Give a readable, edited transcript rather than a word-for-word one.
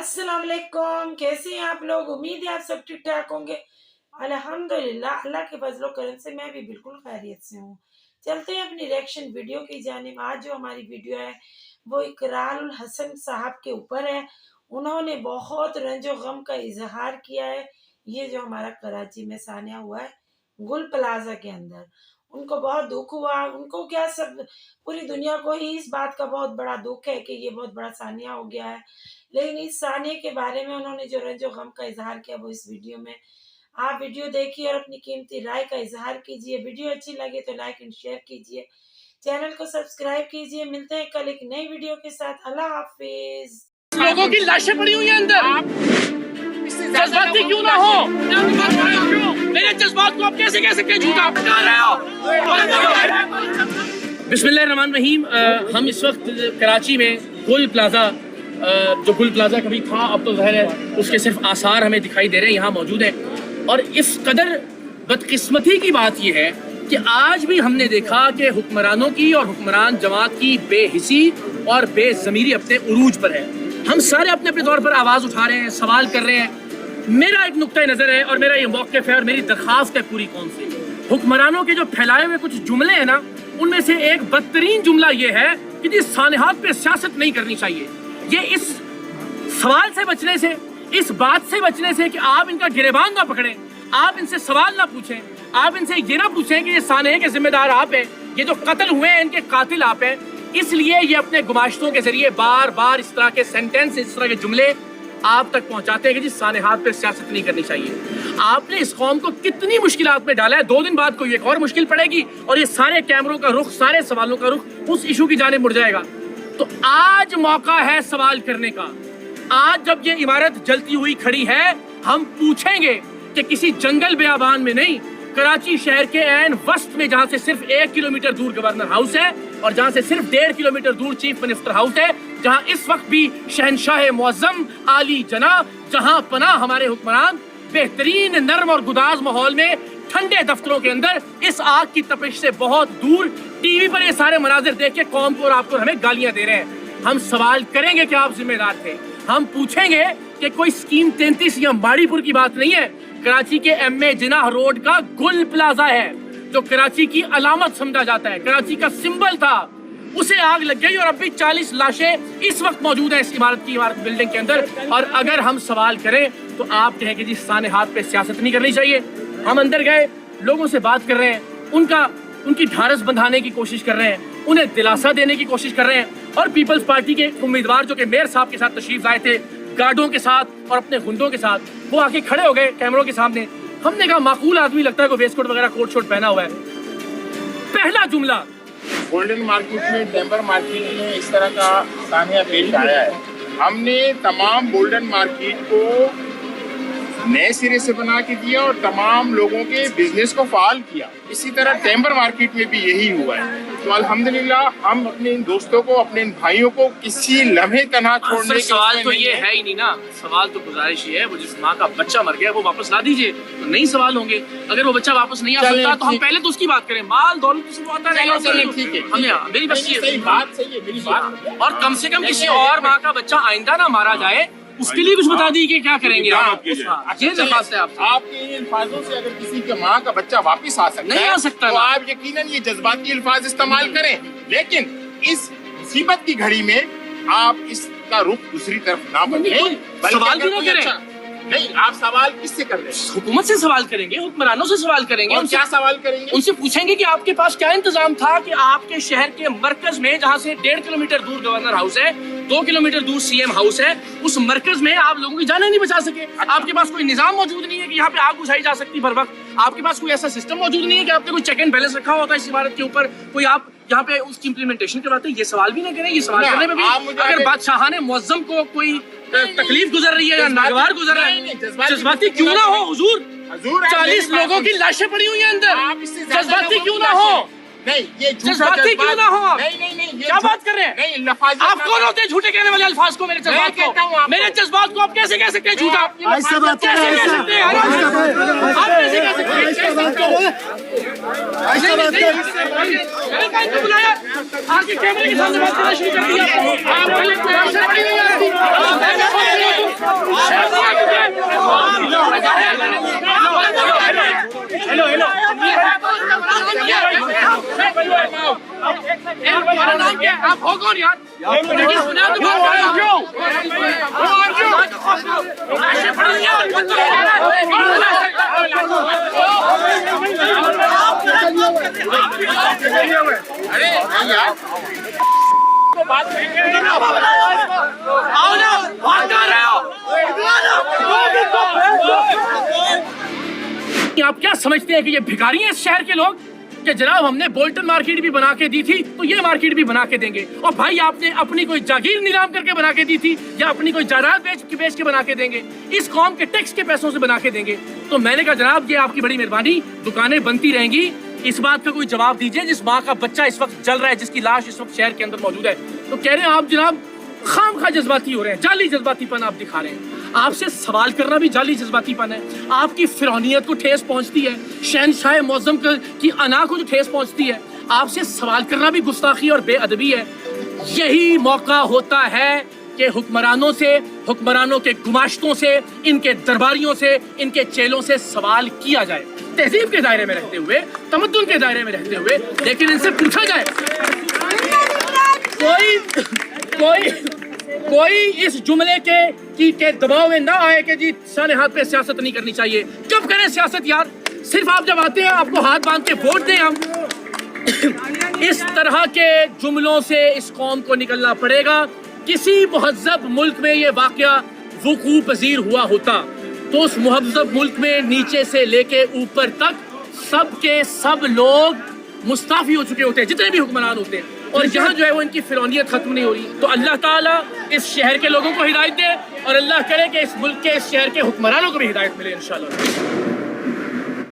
अस्सलाम वालेकुम, कैसे हैं आप लोग। उम्मीद है आप सब ठीक ठाक होंगे। अल्हम्दुलिल्लाह, अल्लाह के फजलो करम से मैं भी बिल्कुल खैरियत से हूँ। चलते हैं अपनी रिएक्शन वीडियो की जानिब। आज जो हमारी वीडियो है वो इकरारुल हसन साहब के ऊपर है। उन्होंने बहुत रंजो गम का इजहार किया है। ये जो हमारा कराची में सानिया हुआ है गुल प्लाजा के अंदर, उनको बहुत दुख हुआ। उनको क्या, सब पूरी दुनिया को ही इस बात का बहुत बड़ा दुख है कि ये बहुत बड़ा सानिया हो गया है। लेकिन इस सानिया के बारे में उन्होंने जो रंजो गम का इजहार किया वो इस वीडियो में। आप वीडियो देखिए और अपनी कीमती राय का इजहार कीजिए। वीडियो अच्छी लगे तो लाइक एंड शेयर कीजिए, चैनल को सब्सक्राइब कीजिए। मिलते हैं कल एक नई वीडियो के साथ। अल्लाह हाफिज। लोगों की लाशें पड़ी हुई हैं अंदर, जज्बाती क्यों ना हो, मेरे जज्बात को आप कैसे कह सकते हैं झूठा बता रहे हो। बिस्मिल्लाहिर्रहमानिर्रहीम। हम इस वक्त कराची में गुल प्लाजा, जो गुल प्लाजा कभी था अब तो ज़ाहिर है उसके सिर्फ आसार हमें दिखाई दे रहे हैं, यहाँ मौजूद हैं। और इस कदर बदकिस्मती की बात यह है कि आज भी हमने देखा कि हुक्मरानों की और हुक्मरान जमात की बेहिसी और बेज़मीरी अपने उरूज पर है। हम सारे अपने अपने तौर पर आवाज़ उठा रहे हैं, सवाल कर रहे हैं। मेरा एक नुक्ता नज़र है और मेरा ये मौक़िफ़ है और मेरी दरख्वास्त है पूरी कौम से। हुक्मरानों के जो फैलाए हुए कुछ जुमले हैं ना, उनमें से एक बदतरीन जुमला ये है कि जी सानहात पे सियासत नहीं करनी चाहिए। ये इस सवाल से बचने से, इस बात से बचने से कि आप इनका गिरेबान ना पकड़ें, आप इनसे सवाल ना पूछें, आप इनसे ये ना पूछें कि ये सानहे के जिम्मेदार आप हैं, ये जो कत्ल हुए हैं इनके कातिल आप हैं। इसलिए ये अपने गुमाश्तों के जरिए बार बार इस तरह के सेंटेंस, इस तरह के जुमले आप तक पहुंचाते हैं कि जी सानहात पे सियासत नहीं करनी चाहिए। आपने इस कौम को कितनी मुश्किलात में डाला है। 2 दिन बाद कोई एक और मुश्किल पड़ेगी और ये सारे कैमरों का रुख, सारे सवालों का रुख उस इशू की जाने मुड़ जाएगा। तो आज मौका है सवाल करने का। आज जब ये इमारत जलती हुई खड़ी है, हम पूछेंगे कि किसी जंगल बेआबान में नहीं, कराची शहर के ऐन वस्त में, जहां से सिर्फ 1 किलोमीटर दूर गवर्नर हाउस है और जहां से सिर्फ 1.5 किलोमीटर दूर चीफ मिनिस्टर हाउस है, जहां इस वक्त भी शहनशाह मुअज्जम आली जना जहां पना हमारे हुक्मरान बेहतरीन नर्म और गुदाज माहौल में ठंडे दफ्तरों के अंदर इस आग की तपिश से बहुत दूर टीवी पर ये सारे मनाजिर देख के कौम को और आपको हमें गालियां दे रहे हैं। हम सवाल करेंगे कि आप जिम्मेदार थे। हम पूछेंगे कि कोई स्कीम 33 या माड़ीपुर की बात नहीं है। कराची के एमए जिनाह रोड का गुल प्लाजा है जो कराची की अलामत समझा जाता है, कराची का सिंबल था। उसे आग लग गई और अब भी 40 लाशें इस वक्त मौजूद हैं इस इमारत बिल्डिंग के अंदर। और अगर हम सवाल करें तो आप कहें कि जी सानहात पे सियासत नहीं करनी चाहिए। हम अंदर गए, लोगों से बात कर रहे हैं, उनकी ढारस बंधाने की कोशिश कर रहे हैं, उन्हें दिलासा देने की कोशिश कर रहे हैं। और पीपल्स पार्टी के उम्मीदवार जो कि मेयर साहब के साथ तशरीफ लाए थे, गार्डों के साथ और अपने गुंडों के साथ, वो आके खड़े हो गए कैमरों के सामने। हमने कहा माकूल आदमी लगता है कोई वेस्ट कोट वगैरह कोट शोट पहना हुआ है। पहला जुमला, गोल्डन मार्केट में, टेम्बर मार्केट में इस तरह का सानिया पेश आया है। हमने तमाम गोल्डन मार्केट को नए सिरे से बना के दिया और तमाम लोगों के बिजनेस को फाल किया। इसी तरह टेम्बर मार्केट में भी यही हुआ है। तो अल्हम्दुलिल्लाह हम अपने इन दोस्तों को, अपने इन भाइयों को किसी लम्हे तनहा छोड़ने के सवाल तो ये है ही नहीं ना। सवाल तो गुजारिश ही है, वो जिस माँ का बच्चा मर गया वो वापस ला दीजिए, तो नहीं सवाल होंगे। अगर वो बच्चा वापस नहीं आ सकता तो हम पहले तो उसकी बात करें। माल दौलत से वो आता रहेगा, ठीक है, मेरी बस ये बात सही है, मेरी बात। और कम से कम किसी और माँ का बच्चा आइंदा ना मारा जाए, उसके लिए कुछ बता दी कि क्या करेंगे आप। ये दरख्वास्त है आपसे। आपके इन अल्फाजों से अगर किसी के माँ का बच्चा वापस आ सकता नहीं है, आ सकता तो आप यकीनन ये जज्बाती अल्फाज इस्तेमाल करें। लेकिन इस मुसीबत की घड़ी में आप इसका रुख दूसरी तरफ ना बदलें। सवाल भी ना करें। नहीं, आप सवाल किससे कर रहे हैं? हुकूमत से सवाल करेंगे, हुक्मरानों से सवाल करेंगे। और क्या सवाल करेंगे? उनसे पूछेंगे कि आपके पास क्या इंतजाम था कि आपके शहर के मरकज में, जहाँ से 1.5 किलोमीटर दूर गवर्नर हाउस है, 2 किलोमीटर दूर सीएम हाउस है, उस मरकज में आप लोगों की जानें नहीं बचा सके। आपके पास कोई निजाम मौजूद नहीं है कि यहाँ पे आग बुझाई जा सकती बर वक्त। आपके पास कोई ऐसा सिस्टम मौजूद नहीं है कि आपने कोई चेक एंड बैलेंस रखा होता है इस इमारत के ऊपर। कोई आप यहाँ पे उसकी इम्प्लीमेंटेशन करवाते हैं। ये सवाल भी नहीं करें। ये सवाल करने में भी अगर बादशाहाने मुअज्जम को कोई तकलीफ गुजर रही है या नागवार गुजर रहा है, जज्बाती क्यों ना हो हुजूर। 40 लोगों की लाशें पड़ी हुई हैं अंदर, जज्बाती क्यों ना हो। नहीं, ये जज्बाती क्यों ना हो। नहीं, क्या बात कर रहे हैं? नहीं, लफाज आप कौन होते हैं झूठे कहने वाले अल्फाज को, मेरे जज्बात को? मेरे जज्बात को आप कैसे कह सकते हैं झूठा? कैसे कह सकते हैं? आप कैसे कह सकते हैं? मैंने बुलाया, आपके कैमरे के सामने बात करना शुरू कर दिया। तुम्हारा नाम क्या है? आप हो कौन यार? लेकिन सुना तो बात कर रहे हो। लाशें पड़ रही हैं और खुद तो अरे यार तो बात आओ ना, बात कर रहे हो। आप क्या समझते हैं कि ये भिखारी हैं इस शहर के लोग कि जनाब हमने बोल्टन मार्केट भी बना के दी थी तो ये मार्केट भी बना के देंगे, और भाई आपने अपनी कोई जागीर नीलाम करके बना के दी थी या अपनी कोई जायदाद बेच के बना के देंगे, इस कौम के टैक्स के पैसों से बना के देंगे। तो मैंने कहा जनाब ये आपकी बड़ी मेहरबानी, दुकानें बनती रहेंगी, इस बात का कोई जवाब दीजिए जिस माँ का बच्चा इस वक्त जल रहा है, जिसकी लाश इस वक्त शहर के अंदर मौजूद है। तो कह रहे हैं आप जनाब खामखा जज्बाती हो रहे हैं, जाली जज्बातीपन आप दिखा रहे हैं। आपसे सवाल करना भी जाली जज्बातीपन है। आपकी फिरौनियत को ठेस पहुंचती है, शहनशाह मौज़म की अना को जो ठेस पहुंचती है, आपसे सवाल करना भी गुस्ताखी और बेअदबी है। यही मौका होता है कि हुक्मरानों से, हुक्मरानों के गुमाश्तों से, इनके दरबारियों से, इनके चेलों से सवाल किया जाए, तहजीब के दायरे में रहते हुए, तमद्दुन के दायरे में रहते हुए, लेकिन इनसे पूछा जाए। कोई इस जुमले के दबाव में ना आए कि जी सारे हाथ पे सियासत नहीं करनी चाहिए। कब करें सियासत यार? सिर्फ आप जब आते हैं आपको हाथ बांध के वोट दें हम। इस तरह के जुमलों से इस कौम को निकलना पड़ेगा। किसी मुहज़्ज़ब मुल्क में ये वाक़या वुक़ू पज़ीर हुआ होता तो उस मुहज़्ज़ब मुल्क में नीचे से लेके ऊपर तक सब के सब लोग मुस्ताफ़ी हो चुके होते हैं, जितने भी हुक्मरान होते हैं, और यहाँ जो है वो इनकी फिरौनियत खत्म नहीं हो रही। तो अल्लाह ताला इस शहर के लोगों को हिदायत दे और अल्लाह करे कि इस मुल्क के, इस शहर के हुक्मरानों को भी हिदायत मिले इंशाअल्लाह।